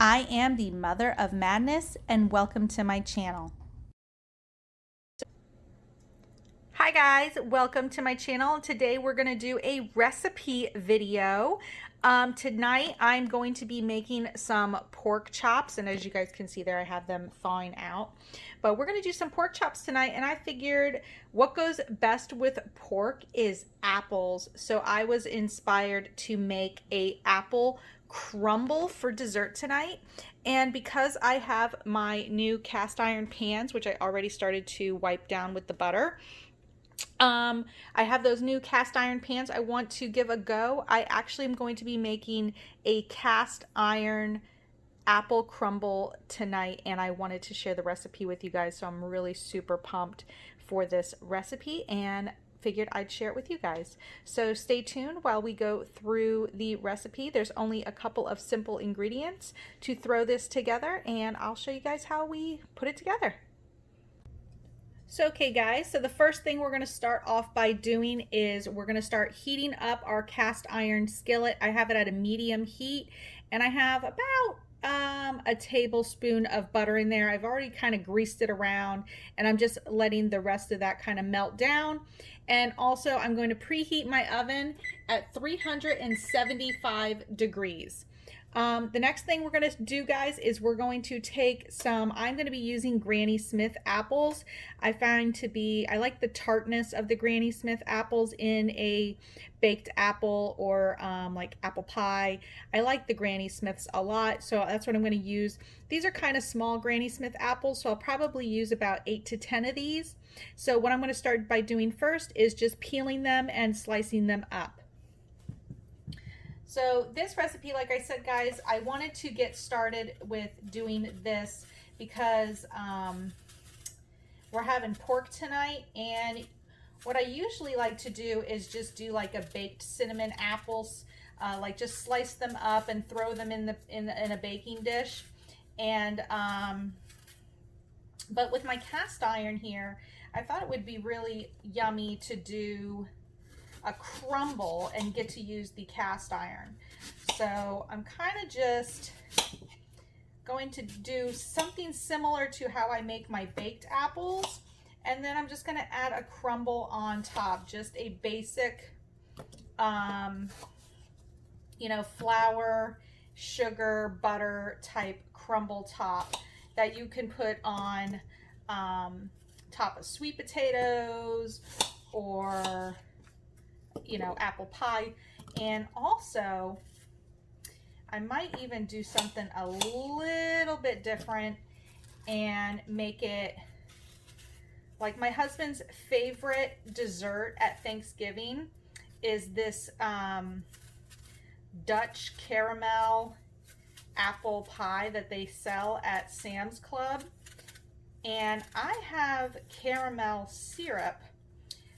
I am the mother of madness, and welcome to my channel. Hi guys, welcome to my channel. Today we're going to do a recipe video. Tonight I'm going to be making some pork chops, and as you guys can see there, I have them thawing out. But we're going to do some pork chops tonight, and I figured what goes best with pork is apples. So I was inspired to make a apple crumble for dessert tonight. And because I have my new cast iron pans, which I already started to wipe down with the butter, I have those new cast iron pans I want to give a go. I actually am going to be making a cast iron apple crumble tonight, and I wanted to share the recipe with you guys, so I'm really super pumped for this recipe and figured I'd share it with you guys. So stay tuned while we go through the recipe. There's only a couple of simple ingredients to throw this together, and I'll show you guys how we put it together. So okay guys, so the first thing we're going to start off by doing is we're going to start heating up our cast iron skillet. I have it at a medium heat, and I have about a tablespoon of butter in there. I've already kind of greased it around, and I'm just letting the rest of that kind of melt down. And also I'm going to preheat my oven at 375 degrees. The next thing we're going to do, guys, is we're going to take I'm going to be using Granny Smith apples. I like the tartness of the Granny Smith apples in a baked apple or like apple pie. I like the Granny Smiths a lot, so that's what I'm going to use. These are kind of small Granny Smith apples, so I'll probably use about 8 to 10 of these. So what I'm going to start by doing first is just peeling them and slicing them up. So this recipe, like I said, guys, I wanted to get started with doing this because we're having pork tonight, and what I usually like to do is just do like a baked cinnamon apples, like just slice them up and throw them in a baking dish. And but with my cast iron here, I thought it would be really yummy to do a crumble and get to use the cast iron. So I'm kind of just going to do something similar to how I make my baked apples, and then I'm just going to add a crumble on top, just a basic you know, flour, sugar, butter type crumble top that you can put on top of sweet potatoes or, you know, apple pie. And also I might even do something a little bit different and make it like my husband's favorite dessert at Thanksgiving is this Dutch caramel apple pie that they sell at Sam's Club. And I have caramel syrup,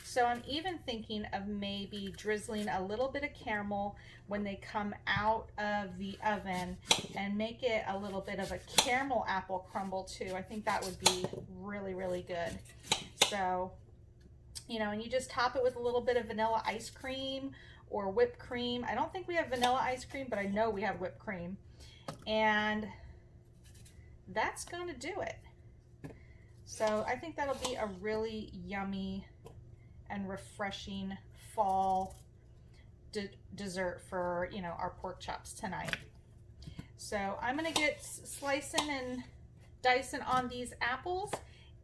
so I'm even thinking of maybe drizzling a little bit of caramel when they come out of the oven and make it a little bit of a caramel apple crumble too. I think that would be really, really good. So, you know, and you just top it with a little bit of vanilla ice cream or whipped cream. I don't think we have vanilla ice cream, but I know we have whipped cream. And that's going to do it. So I think that'll be a really yummy and refreshing fall dessert for, you know, our pork chops tonight. So I'm going to get slicing and dicing on these apples,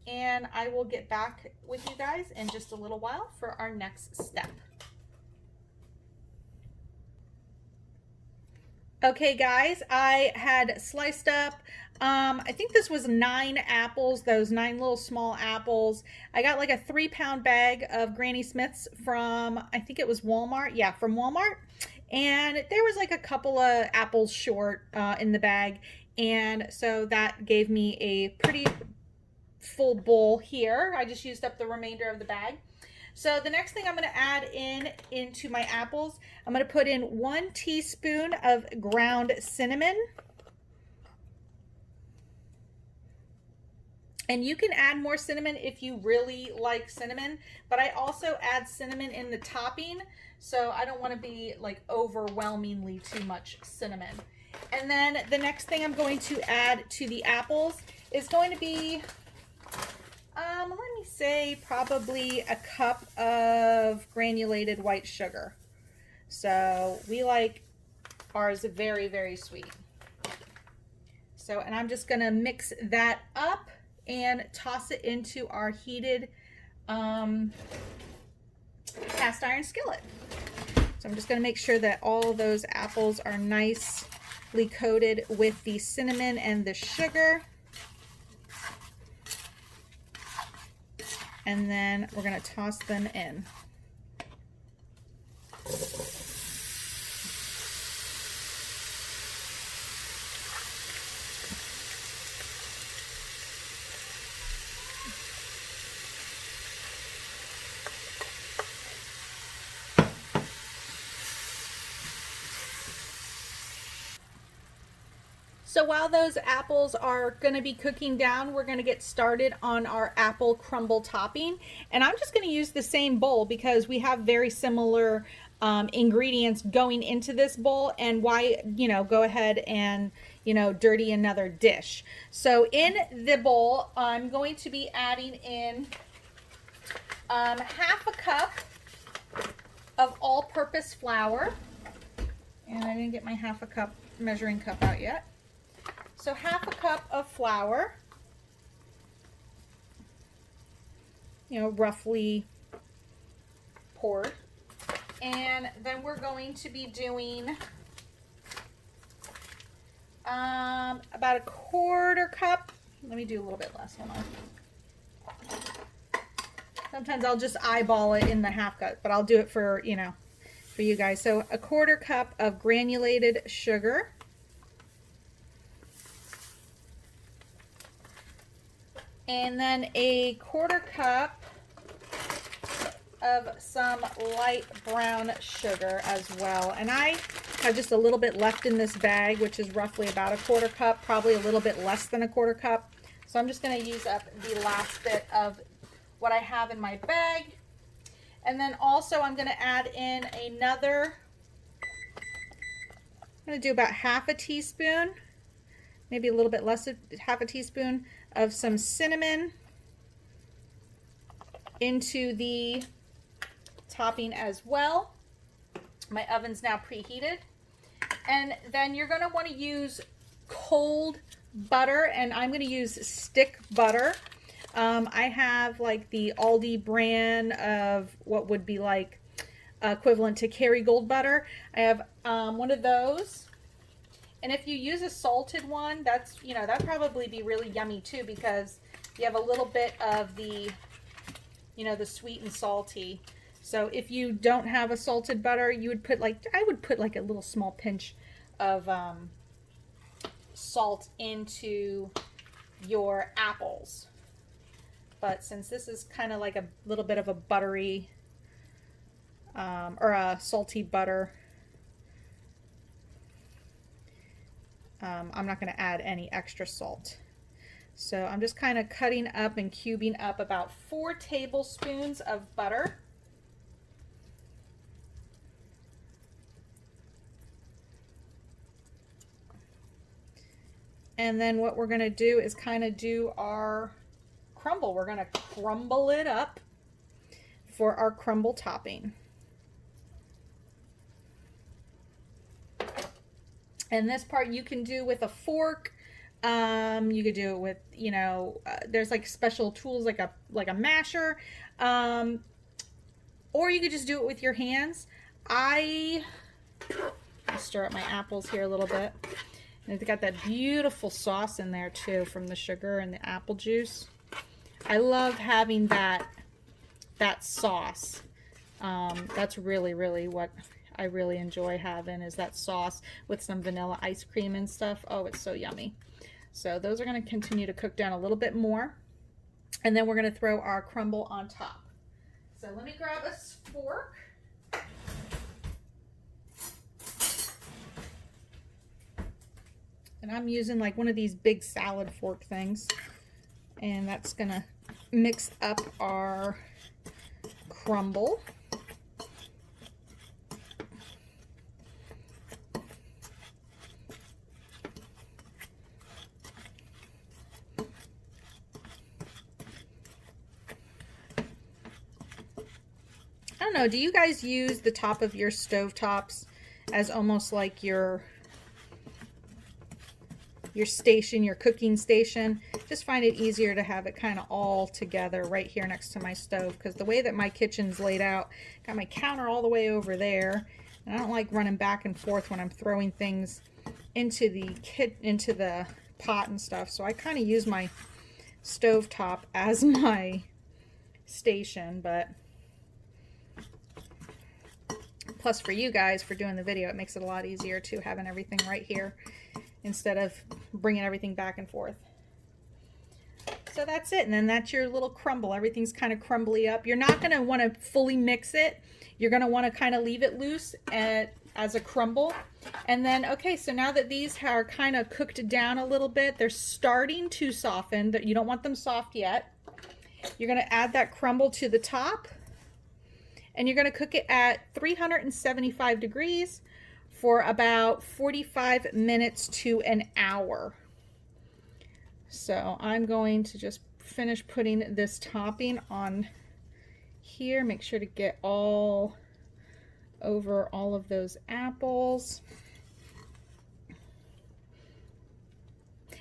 and I will get back with you guys in just a little while for our next step. Okay guys, I had sliced up, I think this was 9 apples, those 9 little small apples. I got like a 3-pound bag of Granny Smiths from, I think it was Walmart. Yeah, from Walmart. And there was like a couple of apples short in the bag. And so that gave me a pretty full bowl here. I just used up the remainder of the bag. So the next thing I'm going to add into my apples, I'm going to put in 1 teaspoon of ground cinnamon. And you can add more cinnamon if you really like cinnamon, but I also add cinnamon in the topping, so I don't want to be like overwhelmingly too much cinnamon. And then the next thing I'm going to add to the apples is going to be, let me say, probably a cup of granulated white sugar. So we like ours very, very sweet. So, and I'm just gonna mix that up and toss it into our heated cast iron skillet. So I'm just gonna make sure that all those apples are nicely coated with the cinnamon and the sugar. And then we're gonna toss them in. So while those apples are going to be cooking down, we're going to get started on our apple crumble topping. And I'm just going to use the same bowl because we have very similar ingredients going into this bowl, and why, go ahead and, dirty another dish. So in the bowl, I'm going to be adding in half a cup of all-purpose flour. And I didn't get my half a cup measuring cup out yet. So half a cup of flour, roughly poured. And then we're going to be doing about a quarter cup. Let me do a little bit less, hold on. Sometimes I'll just eyeball it in the half cup, but I'll do it for, for you guys. So a quarter cup of granulated sugar. And then a quarter cup of some light brown sugar as well. And I have just a little bit left in this bag, which is roughly about a quarter cup, probably a little bit less than a quarter cup. So I'm just going to use up the last bit of what I have in my bag. And then also I'm going to add in another, I'm going to do about half a teaspoon, maybe a little bit less, half a teaspoon of some cinnamon into the topping as well. My oven's now preheated. And then you're going to want to use cold butter, and I'm going to use stick butter. I have like the Aldi brand of what would be like equivalent to Kerrygold butter. I have one of those. And if you use a salted one, that's, that'd probably be really yummy too, because you have a little bit of the, the sweet and salty. So if you don't have a salted butter, you would put I would put like a little small pinch of salt into your apples. But since this is kind of like a little bit of a buttery or a salty butter, I'm not going to add any extra salt. So I'm just kind of cutting up and cubing up about 4 tablespoons of butter. And then what we're going to do is kind of do our crumble. We're going to crumble it up for our crumble topping. And this part you can do with a fork. You could do it with, there's like special tools like a masher, or you could just do it with your hands. I'll stir up my apples here a little bit. And it's got that beautiful sauce in there too from the sugar and the apple juice. I love having that sauce. That's really, really what I really enjoy having, is that sauce with some vanilla ice cream and stuff. Oh, it's so yummy. So those are going to continue to cook down a little bit more. And then we're going to throw our crumble on top. So let me grab a fork. And I'm using like one of these big salad fork things. And that's going to mix up our crumble. know, do you guys use the top of your stove tops as almost like your station, your cooking station? Just find it easier to have it kind of all together right here next to my stove, because the way that my kitchen's laid out, got my counter all the way over there, and I don't like running back and forth when I'm throwing things into the pot and stuff. So I kind of use my stove top as my station. But plus for you guys, for doing the video, it makes it a lot easier too, having everything right here instead of bringing everything back and forth. So that's it. And then that's your little crumble. Everything's kind of crumbly up. You're not going to want to fully mix it. You're going to want to kind of leave it loose as a crumble. And then, okay, so now that these are kind of cooked down a little bit, they're starting to soften. You don't want them soft yet. You're going to add that crumble to the top, and you're going to cook it at 375 degrees for about 45 minutes to an hour. So I'm going to just finish putting this topping on here. Make sure to get all over all of those apples.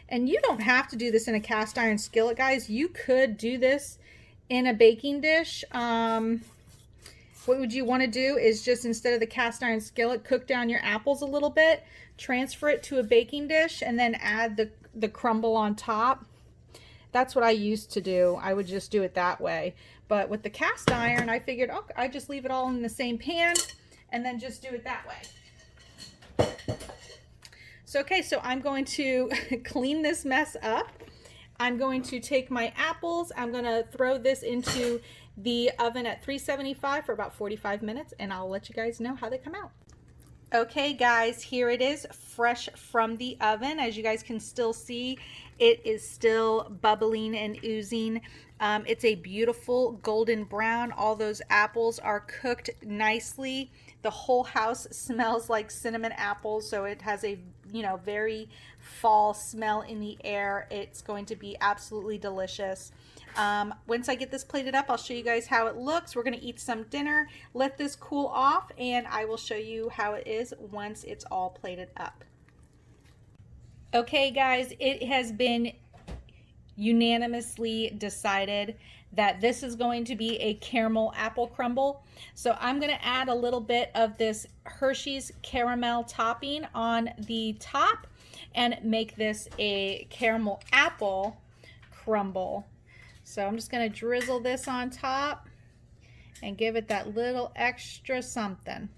And you don't have to do this in a cast iron skillet, guys. You could do this in a baking dish. What would you want to do is just, instead of the cast iron skillet, cook down your apples a little bit, transfer it to a baking dish, and then add the crumble on top. That's what I used to do. I would just do it that way. But with the cast iron, I figured, oh, I just leave it all in the same pan and then just do it that way. So, okay, so I'm going to clean this mess up. I'm going to take my apples. I'm going to throw this into the oven at 375 for about 45 minutes, and I'll let you guys know how they come out. Okay guys, here it is, fresh from the oven. As you guys can still see, it is still bubbling and oozing. It's a beautiful golden brown. All those apples are cooked nicely. The whole house smells like cinnamon apples, so it has a very fall smell in the air. It's going to be absolutely delicious. Once I get this plated up, I'll show you guys how it looks. We're going to eat some dinner, let this cool off, and I will show you how it is once it's all plated up. Okay guys, it has been unanimously decided that this is going to be a caramel apple crumble. So I'm going to add a little bit of this Hershey's caramel topping on the top and make this a caramel apple crumble. So I'm just going to drizzle this on top and give it that little extra something.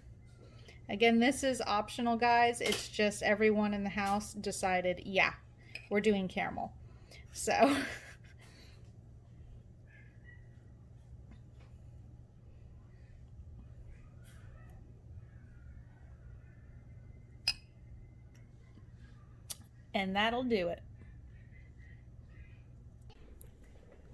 Again, this is optional, guys. It's just everyone in the house decided, yeah, we're doing caramel. So and that'll do it.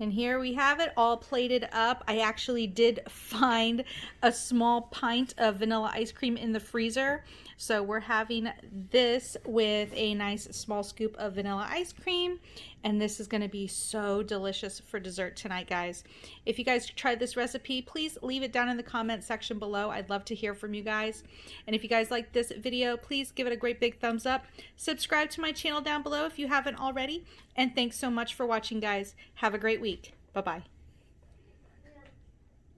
And here we have it all plated up. I actually did find a small pint of vanilla ice cream in the freezer. So we're having this with a nice small scoop of vanilla ice cream. And this is going to be so delicious for dessert tonight, guys. If you guys tried this recipe, please leave it down in the comment section below. I'd love to hear from you guys. And if you guys like this video, please give it a great big thumbs up. Subscribe to my channel down below if you haven't already. And thanks so much for watching, guys. Have a great week. Bye-bye.